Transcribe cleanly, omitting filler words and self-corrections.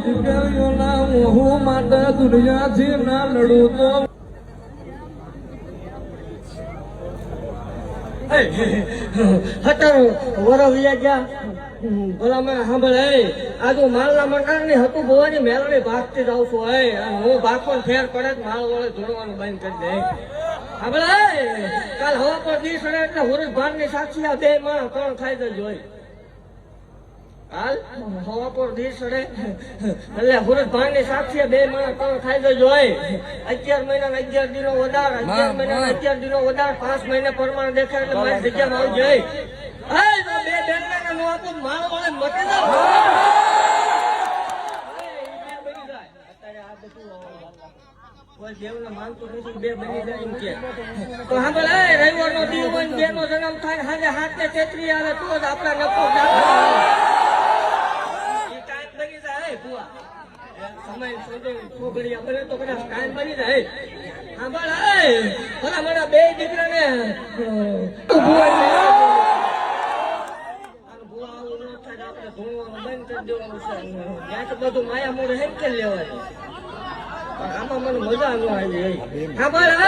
દીકરીઓના મોહ માટે દુનિયાથી ના લડું તો હટારો વરો વિયા ગયા ભલા મને સાંભળે આ જો માલના મકાન ની હતું ભવાની મેલડી ભાગતી જાઉં છું હું ભાગો ફેર પડે માલ વળે જોડવાનું બંધ કરી દે સાંભળે કાલ હવા પર દી સડે એટલે હુરજ ભાન ની સાક્ષી આ બે માણસ ત્રણ ખાઈ જજો હાલ હવા પર દી સડે એટલે હુરજ ભાન ની સાક્ષી બે માણસ ત્રણ ખાઈ જજો 11 મહિના 11 દિનો વધાર 11 મહિના 11 દિનો વધાર 5 મહિને પ્રમાણ દેખાય એટલે મારી જગ્યામાં આવજો બે બેનના નો આપો મારો વાળે મટી જાવ અત્યારે આ બધું કોઈ દેવને માનતું નથી બે બની જાય એમ કે તો હા રવિવાર નો દી હોય બે નો જન્મ થાય હાજે 7 ને 33 આવે તો જ આપણા નફો ટાઈમ બની જાય ભુવા સમય છોકરી બને તો કદાચ ટાઈમ બની જાય હા ભલા મારા બે દીકરાને બધું માયા મોડે હેમ કે લેવાય આમાં મને મજા ન આવી હા ભાઈ